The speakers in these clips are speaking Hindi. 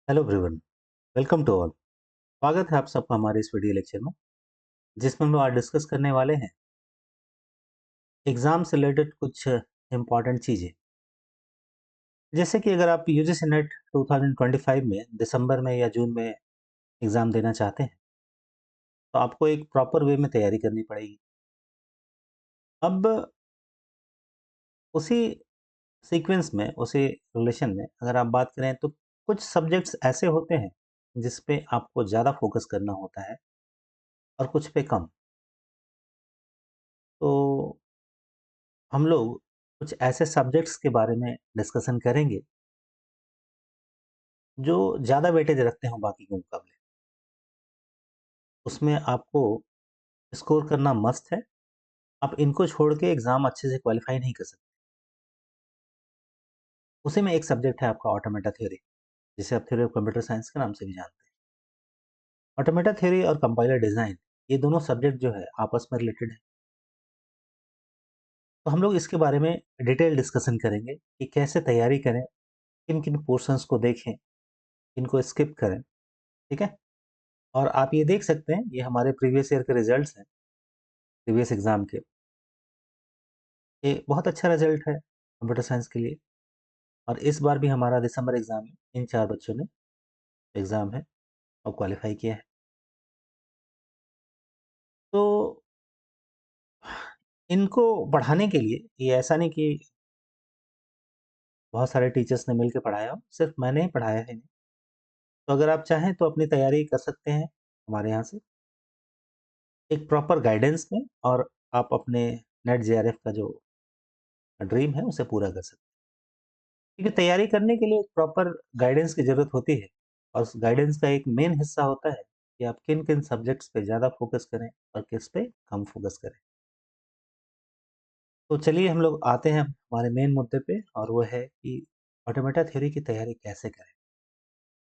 Hello everyone, welcome to all. स्वागत है आप सबका हमारे इस वीडियो लेक्चर में, जिसमें हम लोग आज डिस्कस करने वाले हैं एग्जाम से रिलेटेड कुछ इम्पॉर्टेंट चीज़ें। जैसे कि अगर आप यूजीसी नेट 2025 में दिसंबर में या जून में एग्ज़ाम देना चाहते हैं, तो आपको एक प्रॉपर वे में तैयारी करनी पड़ेगी। अब उसी सीक्वेंस में, उसी रिलेशन में अगर आप बात करें तो कुछ सब्जेक्ट्स ऐसे होते हैं जिस पे आपको ज़्यादा फोकस करना होता है और कुछ पे कम। तो हम लोग कुछ ऐसे सब्जेक्ट्स के बारे में डिस्कशन करेंगे जो ज़्यादा वेटेज रखते हो बाकी के मुकाबले। उसमें आपको स्कोर करना मस्ट है। आप इनको छोड़ के एग्ज़ाम अच्छे से क्वालिफाई नहीं कर सकते। उसी में एक सब्जेक्ट है आपका ऑटोमेटा थ्योरी, जिसे आप थ्योरी ऑफ कंप्यूटर साइंस के नाम से भी जानते हैं। ऑटोमेटा थ्योरी और कंपाइलर डिज़ाइन, ये दोनों सब्जेक्ट जो है आपस में रिलेटेड है। तो हम लोग इसके बारे में डिटेल डिस्कशन करेंगे कि कैसे तैयारी करें, किन किन पोर्शंस को देखें, इनको स्किप करें। ठीक है। और आप ये देख सकते हैं, ये हमारे प्रीवियस ईयर के रिजल्ट्स हैं, प्रीवियस एग्ज़ाम के। ये बहुत अच्छा रिजल्ट है कंप्यूटर साइंस के लिए। और इस बार भी हमारा दिसंबर एग्ज़ाम में इन 4 बच्चों ने एग्ज़ाम है और क्वालिफ़ाई किया है। तो इनको बढ़ाने के लिए, ये ऐसा नहीं कि बहुत सारे टीचर्स ने मिल के पढ़ाया हो, सिर्फ़ मैंने ही पढ़ाया है इन्हें। तो अगर आप चाहें तो अपनी तैयारी कर सकते हैं हमारे यहाँ से, एक प्रॉपर गाइडेंस में, और आप अपने नेट जेआरएफ का जो ड्रीम है उसे पूरा कर सकते हैं। क्योंकि तैयारी करने के लिए एक प्रॉपर गाइडेंस की ज़रूरत होती है, और उस गाइडेंस का एक मेन हिस्सा होता है कि आप किन-किन सब्जेक्ट्स पे ज़्यादा फ़ोकस करें और किस पे कम फ़ोकस करें। तो चलिए हम लोग आते हैं हमारे मेन मुद्दे पे, और वो है कि ऑटोमेटा थ्योरी की तैयारी कैसे करें।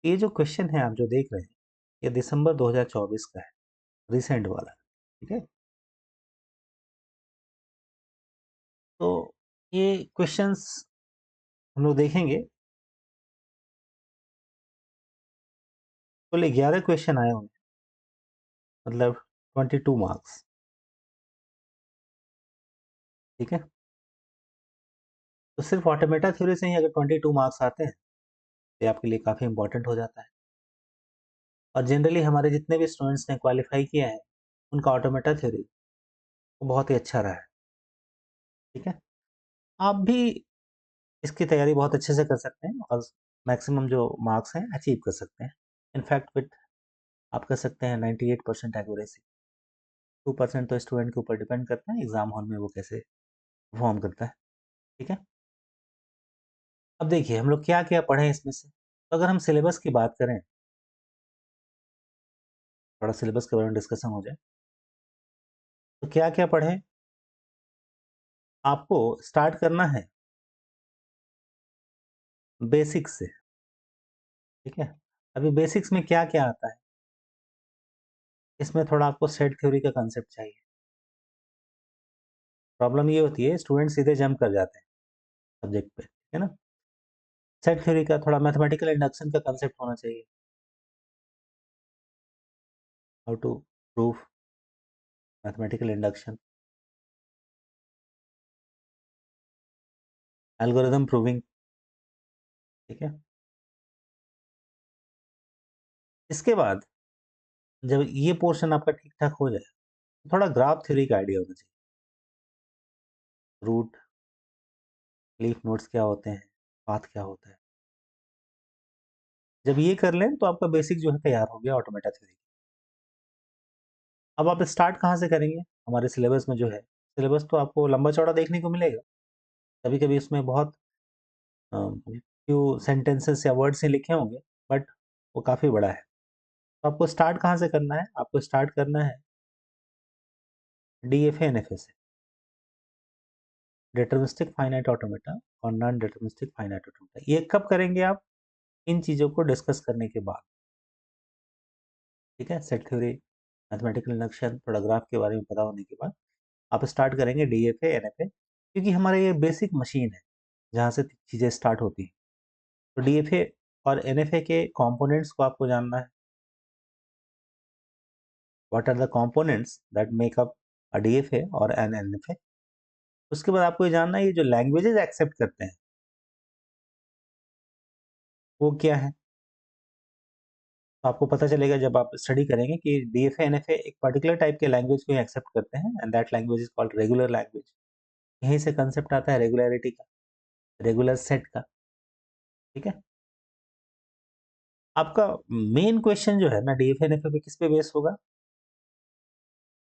ये जो क्वेश्चन है आप जो देख रहे हैं, ये दिसंबर 2024 का है, रिसेंट वाला। ठीक है। तो ये क्वेश्चंस हम लोग देखेंगे। कुल 11 क्वेश्चन आए होंगे, मतलब 22 मार्क्स। ठीक है। तो सिर्फ ऑटोमेटा थ्योरी से ही अगर 22 मार्क्स आते हैं, तो ये आपके लिए काफ़ी इंपॉर्टेंट हो जाता है। और जनरली हमारे जितने भी स्टूडेंट्स ने क्वालिफाई किया है, उनका ऑटोमेटा थ्योरी बहुत ही अच्छा रहा है। ठीक है। आप भी इसकी तैयारी बहुत अच्छे से कर सकते हैं और मैक्सिमम जो मार्क्स हैं अचीव कर सकते हैं। इनफैक्ट विथ आप कर सकते हैं 98% एक्यूरेसी। 2% तो स्टूडेंट के ऊपर डिपेंड करता है एग्जाम हॉल में वो कैसे परफॉर्म करता है। ठीक है। अब देखिए हम लोग क्या क्या पढ़ें इसमें से। तो अगर हम सिलेबस की बात करें, थोड़ा सिलेबस के बारे में डिस्कशन हो जाए, तो क्या क्या पढ़ें। आपको स्टार्ट करना है बेसिक्स से। ठीक है। अभी बेसिक्स में क्या क्या आता है, इसमें थोड़ा आपको सेट थ्योरी का कंसेप्ट चाहिए। प्रॉब्लम ये होती है स्टूडेंट सीधे जंप कर जाते हैं सब्जेक्ट पे, है ना। सेट थ्योरी का थोड़ा मैथमेटिकल इंडक्शन का कंसेप्ट होना चाहिए। How to proof mathematical induction, algorithm proving. ठीक है। इसके बाद जब ये पोर्शन आपका ठीक ठाक हो जाए, तो थोड़ा ग्राफ थ्योरी का आइडिया होना चाहिए। रूट, लीफ नोड्स क्या होते हैं, पाथ क्या होता है। जब ये कर लें तो आपका बेसिक जो है तैयार हो गया ऑटोमेटा थ्योरी। अब आप स्टार्ट कहाँ से करेंगे। हमारे सिलेबस में जो है, सिलेबस तो आपको लंबा चौड़ा देखने को मिलेगा। कभी कभी उसमें बहुत फ्यू सेंटेंसेस या वर्ड्स ही लिखे होंगे, बट वो काफ़ी बड़ा है। तो आपको स्टार्ट कहाँ से करना है, आपको स्टार्ट करना है DFA NFA से, डिटर्मिनिस्टिक फाइनाइट ऑटोमेटा और नॉन डिटर्मिनिस्टिक फाइनाइट ऑटोमेटा। ये कब करेंगे आप, इन चीज़ों को डिस्कस करने के बाद। ठीक है। सेट थ्योरी, मैथमेटिकल इंडक्शन, थोड़ा ग्राफ के बारे में पता होने के बाद आप स्टार्ट करेंगे DFA NFA, क्योंकि हमारा ये बेसिक मशीन है जहाँ से चीज़ें स्टार्ट होती हैं। तो DFA और एनएफए के कंपोनेंट्स को आपको जानना है। What are the components that make up a DFA और एन एनएफए। उसके बाद आपको ये जानना है ये जो लैंग्वेजेस एक्सेप्ट करते हैं वो क्या है। तो आपको पता चलेगा जब आप स्टडी करेंगे कि डीएफए एनएफए एक पर्टिकुलर टाइप के लैंग्वेज को एक्सेप्ट करते हैं and that language is called regular language. यहीं से कंसेप्ट आता है रेगुलरिटी का, रेगुलर सेट का। ठीक है, आपका मेन क्वेश्चन जो है ना डीएफए एनएफए पे किस पे बेस होगा,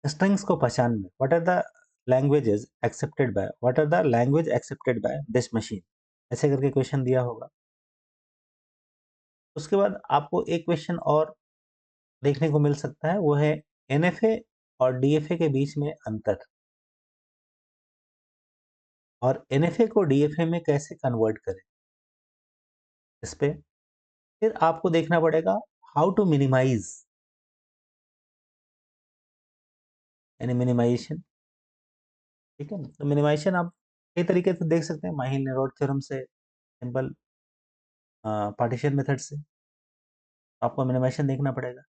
स्ट्रिंग्स को पहचान में। What are the languages accepted by, what are the language accepted by this machine, ऐसे करके क्वेश्चन दिया होगा। उसके बाद आपको एक क्वेश्चन और देखने को मिल सकता है, वो है एनएफए और डीएफए के बीच में अंतर, और एनएफए को डीएफए में कैसे कन्वर्ट करें। इस पे फिर आपको देखना पड़ेगा हाउ टू मिनिमाइज, यानी मिनिमाइजेशन। ठीक है, तो मिनिमाइजेशन आप कई तरीके से देख सकते हैं, माहिल नेरोड थ्योरम से, सिंपल पार्टीशन मेथड से। आपको मिनिमाइजेशन देखना पड़ेगा,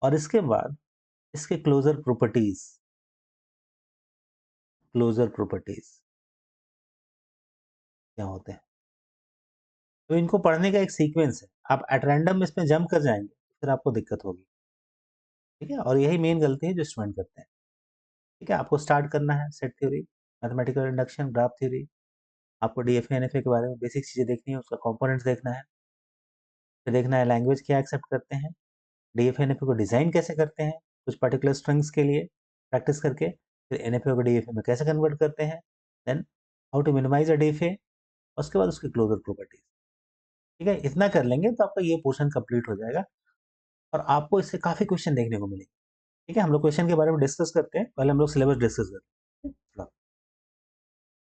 और इसके बाद इसके क्लोजर प्रॉपर्टीज, क्लोजर प्रॉपर्टीज क्या होते हैं। तो इनको पढ़ने का एक सीक्वेंस है, आप एट रैंडम इसमें जंप कर जाएंगे फिर आपको दिक्कत होगी। ठीक है, और यही मेन गलती है जो स्टूडेंट करते हैं। ठीक है, आपको स्टार्ट करना है set theory, mathematical induction, graph theory. आपको डीएफए एनएफए के बारे में बेसिक चीज़ें देखनी है, उसका कंपोनेंट्स देखना है, फिर देखना है लैंग्वेज क्या एक्सेप्ट करते हैं, डीएफए एनएफए को डिज़ाइन कैसे करते हैं कुछ पर्टिकुलर स्ट्रिंग्स के लिए प्रैक्टिस करके, फिर एनएफए को डीएफए में कैसे कन्वर्ट करते हैं, then how to minimize a DFA, उसके बाद उसकी क्लोजर प्रॉपर्टीज। ठीक है, इतना कर लेंगे तो आपका ये पोर्शन कंप्लीट हो जाएगा, और आपको इससे काफ़ी क्वेश्चन देखने को मिलेंगे। ठीक है, हम लोग क्वेश्चन के बारे में डिस्कस करते हैं, पहले हम लोग सिलेबस डिस्कस करते हैं थोड़ा।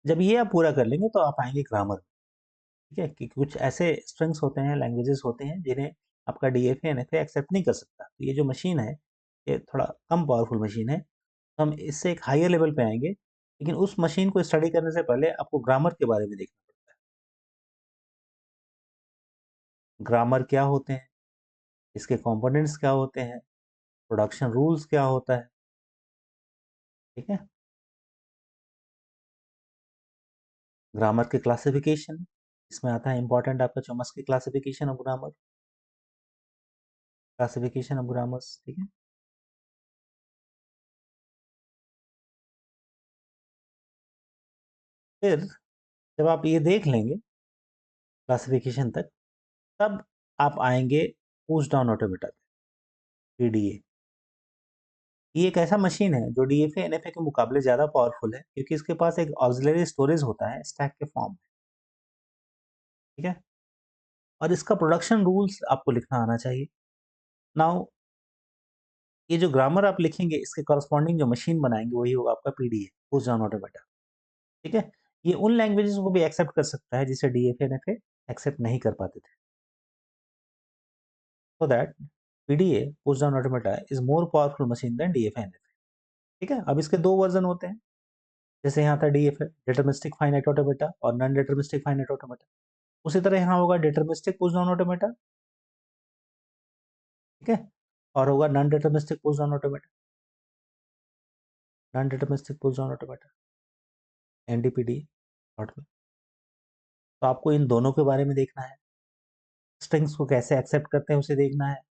जब ये आप पूरा कर लेंगे तो आप आएंगे ग्रामर। ठीक है, कि कुछ ऐसे स्ट्रिंग्स होते हैं, लैंग्वेजेस होते हैं जिन्हें आपका डीएफए एनएफए एक्सेप्ट नहीं कर सकता। तो ये जो मशीन है ये थोड़ा कम पावरफुल मशीन है, तो हम इससे एक हायर लेवल पे आएंगे, लेकिन उस मशीन को स्टडी करने से पहले आपको ग्रामर के बारे में देखना पड़ता है। ग्रामर क्या होते हैं, इसके कंपोनेंट्स क्या होते हैं, प्रोडक्शन रूल्स क्या होता है। ठीक है, ग्रामर के क्लासिफिकेशन, इसमें आता है इंपॉर्टेंट आपका Chomsky classification of grammar, classification of grammars. ठीक है, फिर जब आप ये देख लेंगे क्लासिफिकेशन तक, तब आप आएंगे पुश डाउन ऑटोमेटा, पीडीए। ये एक ऐसा मशीन है जो डीएफए एनएफए के मुकाबले ज़्यादा पावरफुल है, क्योंकि इसके पास एक ऑक्सिलरी स्टोरेज होता है स्टैक के फॉर्म में। ठीक है, और इसका प्रोडक्शन रूल्स आपको लिखना आना चाहिए। नाउ ये जो ग्रामर आप लिखेंगे इसके कॉरस्पॉन्डिंग जो मशीन बनाएंगे वही होगा आपका पीडीए, पुश डाउन ऑटोमेटा। ठीक है, ये उन लैंग्वेजेस को भी एक्सेप्ट कर सकता है जिसे डीएफए एनएफए एक्सेप्ट नहीं कर पाते थे। So that PDA, push down automata, is more powerful machine than DFA NFA. ठीक है, अब इसके दो वर्जन होते हैं, जैसे यहाँ था डीएफए डिटरमिनिस्टिक फाइनाइट ऑटोमेटा और नॉन डिटरमिनिस्टिक फाइनाइट ऑटोमेटा, उसी तरह यहाँ होगा डिटरमिनिस्टिक पुश डाउन ऑटोमेटा। ठीक है, और होगा non deterministic push down automata, non deterministic push down automata, NDPD short में। तो आपको इन दोनों के बारे में देखना है, स्ट्रिंग्स को कैसे एक्सेप्ट करते हैं उसे देखना है,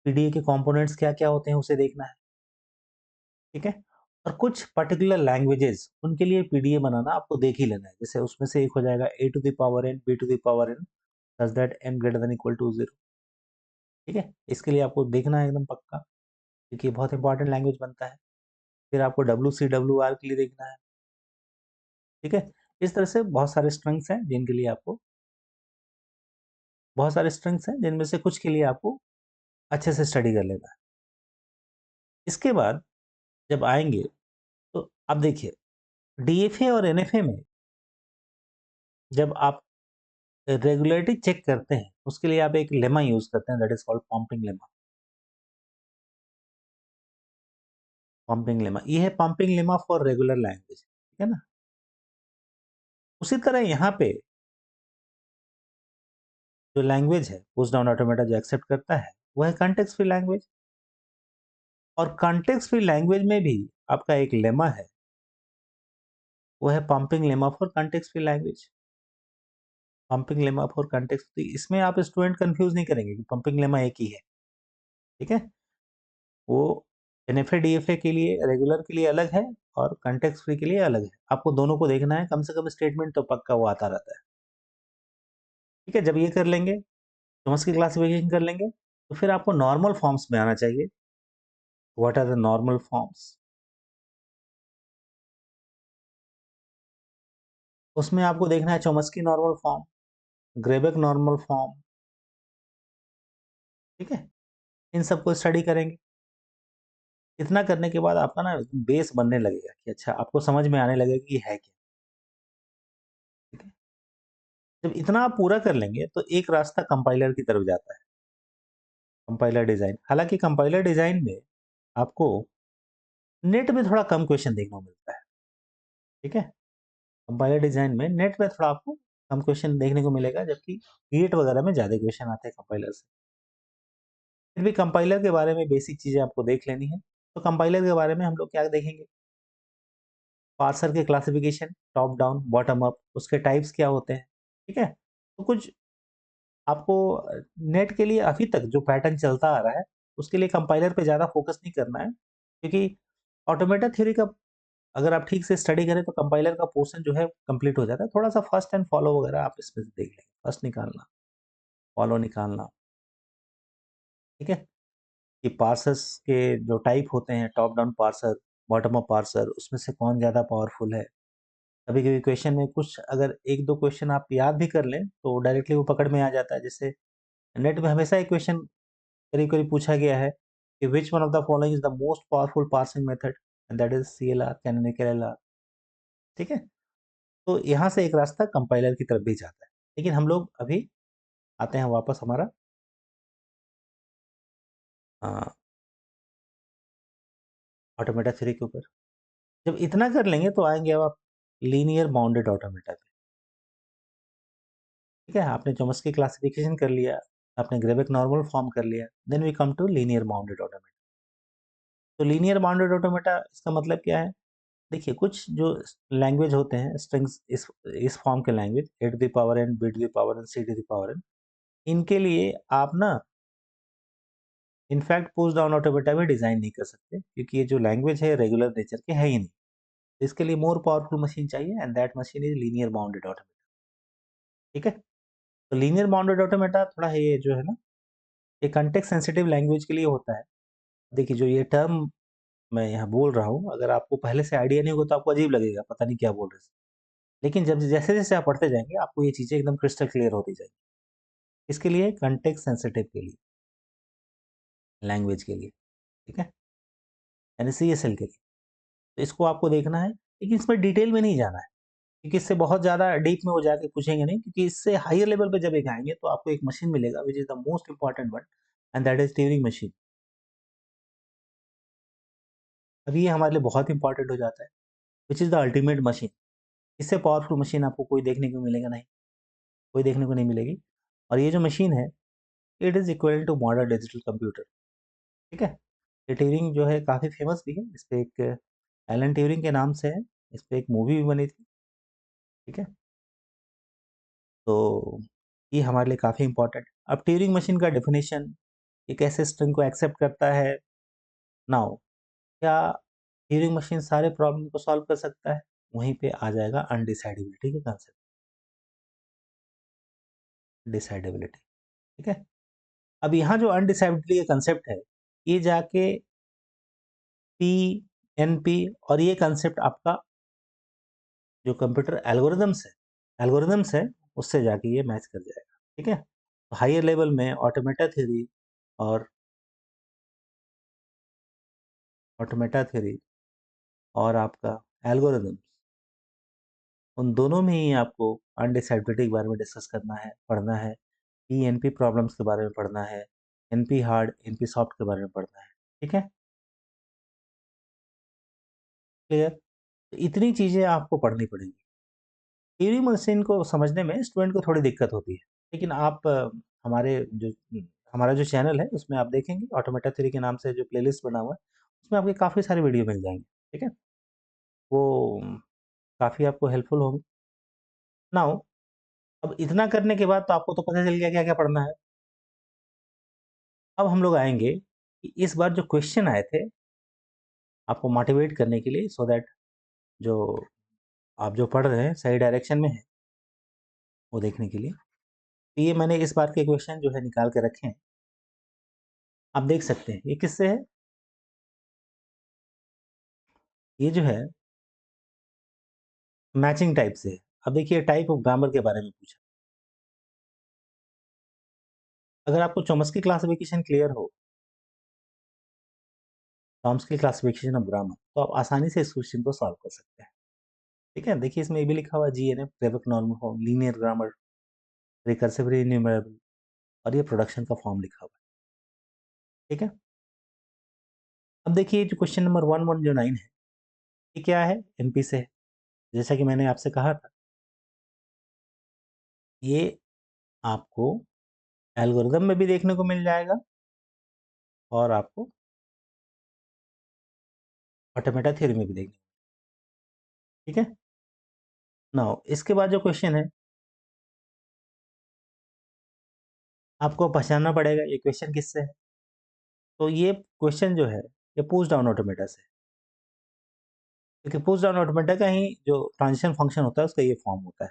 पीडीए के कंपोनेंट्स क्या क्या होते हैं उसे देखना है। ठीक है, और कुछ पर्टिकुलर लैंग्वेजेस उनके लिए पीडीए बनाना आपको देख ही लेना है, जैसे उसमें से एक हो जाएगा a to the power N B to the power n such that n greater than equal to 0। ठीक है, इसके लिए आपको देखना है एकदम पक्का, क्योंकि बहुत इंपॉर्टेंट लैंग्वेज बनता है। फिर आपको WCWR के लिए देखना है। ठीक है, इस तरह से बहुत सारे स्ट्रिंग्स हैं जिनके लिए आपको, बहुत सारे स्ट्रिंग्स हैं जिनमें से कुछ के लिए आपको अच्छे से स्टडी कर लेना है। इसके बाद जब आएंगे तो अब देखिए डीएफए और एनएफए में जब आप रेगुलरिटी चेक करते हैं उसके लिए आप एक लेमा यूज करते हैं, that is called pumping lemma. Pumping lemma, ये है pumping lemma for regular language. ठीक है ना, उसी तरह यहाँ पे जो लैंग्वेज है पुश डाउन ऑटोमेटा जो एक्सेप्ट करता है वो है कॉन्टेक्स्ट फ्री लैंग्वेज। और कॉन्टेक्स्ट फ्री लैंग्वेज में भी आपका एक लेमा है, वो है pumping lemma for context free language. Pumping lemma for context free, इसमें आप स्टूडेंट कंफ्यूज नहीं करेंगे कि पंपिंग लेमा एक ही है, ठीक है। वो एनएफए डीएफए के लिए, रेगुलर के लिए अलग है और कॉन्टेक्स्ट फ्री के लिए अलग है। आपको दोनों को देखना है, कम से कम स्टेटमेंट तो पक्का वो आता रहता है, ठीक है। जब ये कर लेंगे, थॉमस की क्लासिफिकेशन कर लेंगे, तो फिर आपको नॉर्मल फॉर्म्स में आना चाहिए। What are the normal forms? उसमें आपको देखना है Chomsky normal form, Greibach normal form, ठीक है। इन सबको स्टडी करेंगे। इतना करने के बाद आपका ना बेस बनने लगेगा कि अच्छा आपको समझ में आने लगेगा कि ये है क्या, ठीक है। जब इतना आप पूरा कर लेंगे तो एक रास्ता कंपाइलर की तरफ जाता है, कंपाइलर डिजाइन। हालांकि कंपाइलर डिजाइन में आपको नेट में थोड़ा कम क्वेश्चन देखने को मिलता है, ठीक है। कंपाइलर डिजाइन में नेट में थोड़ा आपको कम क्वेश्चन देखने को मिलेगा, जबकि गेट वगैरह में ज्यादा क्वेश्चन आते हैं कंपाइलर से। फिर भी कंपाइलर के बारे में बेसिक चीजें आपको देख लेनी है। तो कंपाइलर के बारे में हम लोग क्या देखेंगे? पार्सर के classification, top down, bottom up, उसके टाइप्स क्या होते हैं, ठीक है। तो कुछ आपको नेट के लिए अभी तक जो पैटर्न चलता आ रहा है उसके लिए कंपाइलर पे ज़्यादा फोकस नहीं करना है, क्योंकि ऑटोमेटा थ्योरी का अगर आप ठीक से स्टडी करें तो कंपाइलर का पोर्शन जो है कंप्लीट हो जाता है। थोड़ा सा फर्स्ट एंड फॉलो वगैरह आप इसमें से देख लेंगे, फर्स्ट निकालना, फॉलो निकालना, ठीक है। कि पार्सर्स के जो टाइप होते हैं, top down parser, bottom up parser, उसमें से कौन ज़्यादा पावरफुल है। कभी कभी क्वेश्चन में कुछ अगर एक दो क्वेश्चन आप याद भी कर लें तो डायरेक्टली वो पकड़ में आ जाता है। जैसे नेट में हमेशा एक क्वेश्चन करीब करीब पूछा गया है कि which one of the following is the most powerful parsing method, and that is CLR, canonical LR, ठीक है। तो यहाँ से एक रास्ता कंपाइलर की तरफ भी जाता है। लेकिन हम लोग अभी आते हैं वापस हमारा ऑटोमेटा थ्योरी के ऊपर। जब इतना कर लेंगे तो आएंगे अब आप लीनियर बाउंडेड ऑटोमेटा पे, ठीक है। आपने चॉम्स्की क्लासिफिकेशन कर लिया, आपने ग्रेबेक नॉर्मल फॉर्म कर लिया, then we come to linear bounded automata. तो लीनियर बाउंडेड ऑटोमेटा इसका मतलब क्या है? देखिए, कुछ जो लैंग्वेज होते हैं स्ट्रिंग्स, इस फॉर्म के language, A to the power N, B to the power N, C to the power N, इनके लिए आप ना इनफैक्ट पुश डाउन ऑटोमेटा भी डिजाइन नहीं कर सकते, क्योंकि ये जो लैंग्वेज है रेगुलर नेचर के है ही नहीं। तो इसके लिए मोर पावरफुल मशीन चाहिए, and that machine is linear bounded automata, ठीक है। तो लीनियर बाउंडेड ऑटोमेटा थोड़ा है ये जो है ना, ये कंटेक्स्ट सेंसिटिव लैंग्वेज के लिए होता है। देखिए, जो ये टर्म मैं यहाँ बोल रहा हूँ, अगर आपको पहले से आइडिया नहीं होगा तो आपको अजीब लगेगा, पता नहीं क्या बोल रहे हैं। लेकिन जब जैसे-जैसे आप पढ़ते जाएँगे, आपको ये चीज़ें एकदम क्रिस्टल क्लियर होती जाएँगी। इसके लिए कॉन्टेक्स्ट सेंसिटिव के लिए, लैंग्वेज के लिए, ठीक है? यानी सीएसएल के लिए। तो इसको आपको देखना है, लेकिन इसमें डिटेल में नहीं जाना है, क्योंकि इससे बहुत ज़्यादा डीप में वो जाके पूछेंगे नहीं, क्योंकि इससे हायर लेवल पे जब एक आएँगे तो आपको एक मशीन मिलेगा which is the most important one, and that is Turing machine. अब ये हमारे लिए बहुत इंपॉर्टेंट हो जाता है, which is the ultimate machine. इससे पावरफुल मशीन आपको कोई देखने को मिलेगा नहीं, कोई देखने को नहीं मिलेगी। और ये जो मशीन है, it is equivalent to modern digital computer, ठीक है? ये ट्यूरिंग जो है काफ़ी फेमस भी है। इस पे एक एलन ट्यूरिंग के नाम से है, इस पे एक मूवी भी बनी थी, ठीक है? तो ये हमारे लिए काफ़ी इम्पोर्टेंट है। अब ट्यूरिंग मशीन का डेफिनेशन, ये कैसे स्ट्रिंग को एक्सेप्ट करता है। नाउ, क्या ट्यूरिंग मशीन सारे प्रॉब्लम को सॉल्व कर सकता है? वहीं पे आ जाएगा अनडिसाइडेबिलिटी का कंसेप्ट, डिसाइडेबिलिटी, ठीक है? अब यहाँ जो अनडिसाइडेबिलिटी का कंसेप्ट है, ये जाके पी, एनपी और ये कंसेप्ट आपका जो कंप्यूटर एल्गोरिदम्स है, उससे जाके ये मैच कर जाएगा, ठीक है। तो हायर लेवल में और ऑटोमेटा थ्योरी और आपका एल्गोरिदम्स, उन दोनों में ही आपको अनडिसाइडेबिलिटी के बारे में डिस्कस करना है, पढ़ना है। पी एनपी प्रॉब्लम्स के बारे में पढ़ना है, एनपी हार्ड एनपी सॉफ्ट के बारे में पढ़ना है, ठीक है। क्लियर? तो इतनी चीजें आपको पढ़नी पड़ेंगी। थ्योरी मशीन को समझने में स्टूडेंट को थोड़ी दिक्कत होती है, लेकिन आप हमारे जो हमारा जो चैनल है उसमें आप देखेंगे ऑटोमेटा थ्योरी के नाम से जो प्लेलिस्ट बना हुआ है, उसमें आपके काफ़ी सारे वीडियो मिल जाएँगे, ठीक है? वो काफ़ी आपको हेल्पफुल होंगे। नाउ अब इतना करने के बाद तो आपको तो पता चल गया क्या-क्या पढ़ना है। अब हम लोग आएँगे कि इस बार जो क्वेश्चन आए थे, आपको मोटिवेट करने के लिए सो दैट जो आप जो पढ़ रहे हैं सही डायरेक्शन में है, वो देखने के लिए। तो ये मैंने इस बार के क्वेश्चन जो है निकाल के रखे हैं। आप देख सकते हैं, ये किससे है? ये जो है मैचिंग टाइप से है। अब देखिए टाइप ऑफ ग्रामर के बारे में पूछा। अगर आपको चॉम्स्की क्लासिफिकेशन क्लियर हो, चॉम्स्की क्लासिफिकेशन ऑफ ग्रामर, तो आप आसानी से इस क्वेश्चन को सॉल्व कर सकते हैं। ठीक है? देखिए इसमें ये भी लिखा हुआ है GNF, Greibach normal form, linear grammar, recursively enumerable और ये प्रोडक्शन का फॉर्म लिखा हुआ है। ठीक है? अब देखिए जो क्वेश्चन नंबर 1109 है, ये क्या है? एमपी से है। जैसा कि मैंने आपसे कहा था, ये आपको एल्गोरिदम में भी देखने को मिल जाएगा और आपको ऑटोमेटा थ्योरी में भी देखने को। ठीक है? नाउ इसके बाद जो क्वेश्चन है, आपको पहचानना पड़ेगा ये क्वेश्चन किससे है। तो ये क्वेश्चन जो है, ये पुश डाउन ऑटोमेटा से है। क्योंकि पुश डाउन ऑटोमेटा का ही जो ट्रांजिशन फंक्शन होता है, उसका ये फॉर्म होता है।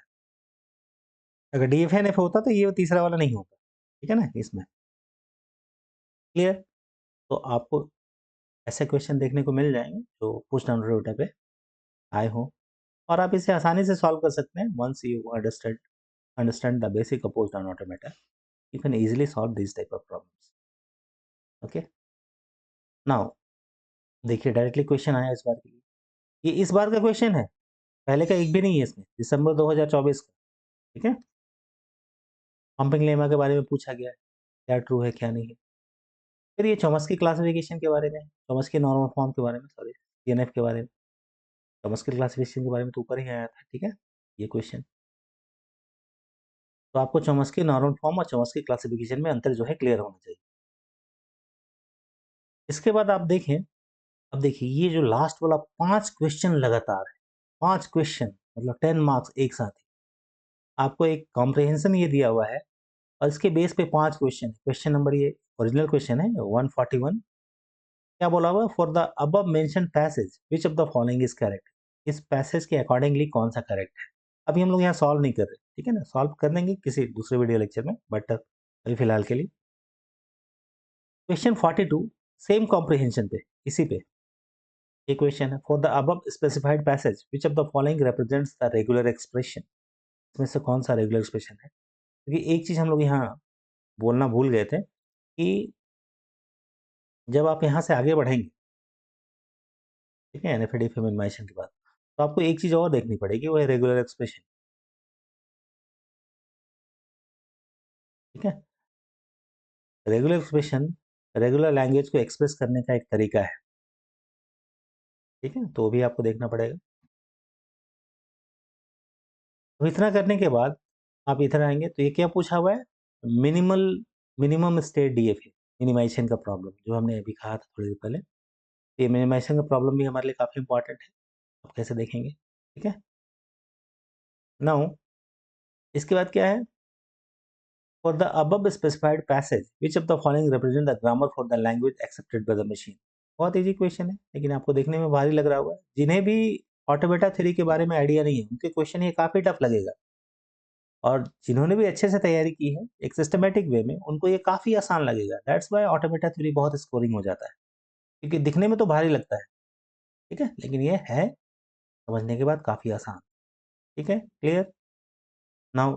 अगर डीएफएनएफ होता तो ये तीसरा वाला नहीं होता। ठीक है ना? इसमें क्लियर? तो आपको ऐसे क्वेश्चन देखने को मिल जाएँगे जो पुश डाउन ऑटोमेटा पे आए हों और आप इसे आसानी से सॉल्व कर सकते हैं once you understand the basic of push down automata, you can easily solve this type of problems. Okay? Now देखिए डायरेक्टली क्वेश्चन आया इस बार के लिए। ये इस बार का क्वेश्चन है, पहले का एक भी नहीं है इसमें, दिसंबर 2024 का, ठीक है? पंपिंग लेमा के बारे में पूछा गया है, क्या ट्रू है, क्या नहीं है। फिर ये चॉम्स्की क्लासिफिकेशन के बारे में, चॉम्स्की नॉर्मल फॉर्म के बारे में, सॉरी, सीएनएफ के बारे में, चॉम्स्की क्लासिफिकेशन के बारे में तो ऊपर ही आया था, ठीक है? ये क्वेश्चन। तो आपको चॉम्स्की नॉर्मल फॉर्म और चॉम्स्की क्लासिफिकेशन में अंतर जो है क्लियर होना चाहिए। इसके बाद आप देखें, अब देखिए ये जो लास्ट वाला 5 क्वेश्चन लगातार है, 5 क्वेश्चन मतलब 10 मार्क्स एक साथ ही। आपको एक कॉम्प्रिहेंशन ये दिया हुआ है और इसके बेस पे 5 क्वेश्चन, क्वेश्चन नंबर ये ओरिजिनल क्वेश्चन है 141। क्या बोला हुआ? For the above mentioned passage which of the following is correct? इस पैसेज के अकॉर्डिंगली कौन सा करेक्ट है? अभी हम लोग यहाँ सॉल्व नहीं कर रहे, ठीक है ना? सॉल्व कर देंगे किसी दूसरे वीडियो लेक्चर में, बट अभी फिलहाल के लिए क्वेश्चन 42 सेम कॉम्प्रिहेंशन पे, इसी पे ये क्वेश्चन है। For the above specified passage which of the following represents the regular expression? इसमें से कौन सा रेगुलर एक्सप्रेशन है? क्योंकि एक चीज हम लोग यहाँ बोलना भूल गए थे कि जब आप यहाँ से आगे बढ़ेंगे, ठीक है, एनएफडी मिनिमाइजेशन के बाद, तो आपको एक चीज और देखनी पड़ेगी, वो है रेगुलर एक्सप्रेशन। ठीक है? रेगुलर एक्सप्रेशन रेगुलर लैंग्वेज को एक्सप्रेस करने का एक तरीका है। ठीक है? तो वो भी आपको देखना पड़ेगा। तो इतना करने के बाद आप इधर आएंगे तो ये क्या पूछा हुआ है? Minimal minimum state DFA, minimization का प्रॉब्लम, जो हमने अभी कहा था थोड़ी देर पहले। ये मिनिमाइजेशन का प्रॉब्लम भी हमारे लिए काफी इंपॉर्टेंट है। आप कैसे देखेंगे? ठीक है? नाउ इसके बाद क्या है? For the above specified passage which of the following represent the grammar for the language accepted by the machine? बहुत इजी क्वेश्चन है, लेकिन आपको देखने में भारी लग रहा होगा। जिन्हें भी ऑटोमेटा थ्योरी के बारे में आइडिया नहीं है, उनके क्वेश्चन ये काफी टफ लगेगा। और जिन्होंने भी अच्छे से तैयारी की है एक सिस्टमैटिक वे में, उनको ये काफी आसान लगेगा। दैट्स व्हाई ऑटोमेटा थ्योरी बहुत स्कोरिंग हो जाता है, क्योंकि दिखने में तो भारी लगता है, ठीक है, लेकिन ये है समझने के बाद काफी आसान। ठीक है? Clear? Now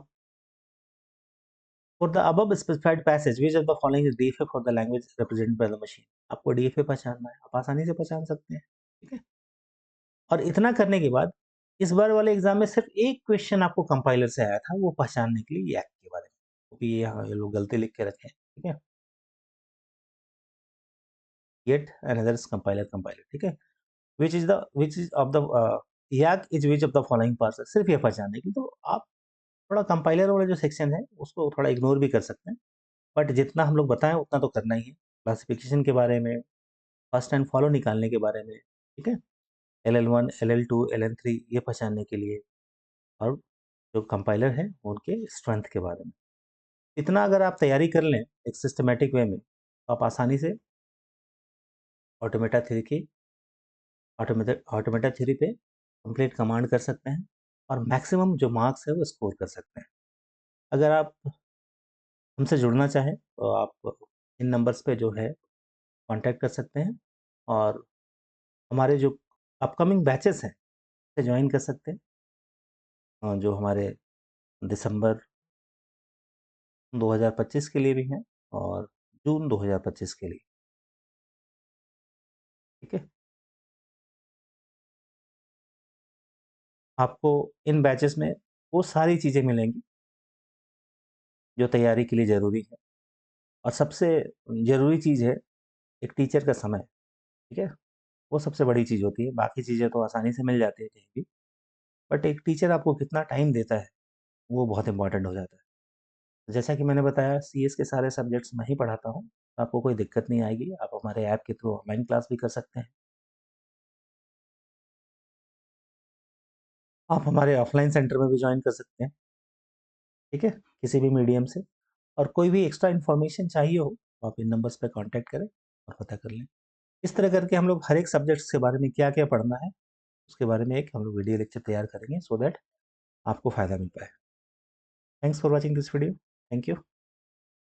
for the above specified passage which of the following is DFA for the language represented by the machine? आपको डीएफए पहचानना है, आप आसानी से पहचान सकते हैं। ठीक है? और इतना करने के बाद इस बार वाले एग्जाम में सिर्फ एक क्वेश्चन आपको कंपाइलर से आया था, वो पहचानने के लिए यैक के बारे में, क्योंकि ये यहाँ ये लोग गलती लिख के रखे हैं। ठीक है? गेट अनदर कंपाइलर कंपाइलर, ठीक है, which is of the yak is which of the following parts, सिर्फ ये पहचानने की। तो आप थोड़ा कंपाइलर वाला जो सेक्शन है उसको थोड़ा इग्नोर भी कर सकते हैं, बट जितना हम लोग बताएं उतना तो करना ही है। क्लासिफिकेशन के बारे में, फर्स्ट एंड फॉलो निकालने के बारे में, ठीक है, LL1, LL2, LL3 ये पहचानने के लिए, और जो कंपाइलर है उनके स्ट्रेंथ के बारे में। इतना अगर आप तैयारी कर लें एक सिस्टमेटिक वे में, तो आप आसानी से ऑटोमेटा थ्री की ऑटोमेटा थ्री पे कंप्लीट कमांड कर सकते हैं, और मैक्सिमम जो मार्क्स है वो स्कोर कर सकते हैं। अगर आप हमसे जुड़ना चाहें तो आप इन नंबर्स पे जो है कांटेक्ट कर सकते हैं, और हमारे जो अपकमिंग बैचेस हैं से ज्वाइन कर सकते हैं, जो हमारे दिसंबर 2025 के लिए भी हैं और जून 2025 के लिए, ठीक है। आपको इन बैचेस में वो सारी चीज़ें मिलेंगी जो तैयारी के लिए ज़रूरी है, और सबसे ज़रूरी चीज़ है एक टीचर का समय, ठीक है। वो सबसे बड़ी चीज़ होती है, बाकी चीज़ें तो आसानी से मिल जाती है कहीं भी, बट एक टीचर आपको कितना टाइम देता है वो बहुत इंपॉर्टेंट हो जाता है। जैसा कि मैंने बताया, सीएस के सारे सब्जेक्ट्स मैं ही पढ़ाता हूँ, आपको कोई दिक्कत नहीं आएगी, आप हमारे ऐप के थ्रू ऑनलाइन क्लास भी कर सकते हैं। आप हमारे ऑफलाइन सेंटर में भी ज्वाइन कर सकते हैं, ठीक है, किसी भी मीडियम से। और कोई भी एक्स्ट्रा इन्फॉर्मेशन चाहिए हो तो आप इन नंबर्स पे कांटेक्ट करें और पता कर लें। इस तरह करके हम लोग हर एक सब्जेक्ट्स के बारे में क्या-क्या पढ़ना है, उसके बारे में एक हम लोग वीडियो लेक्चर तैयार करेंगे, सो दैट आपको फ़ायदा मिल पाए। Thanks for watching this video. Thank you.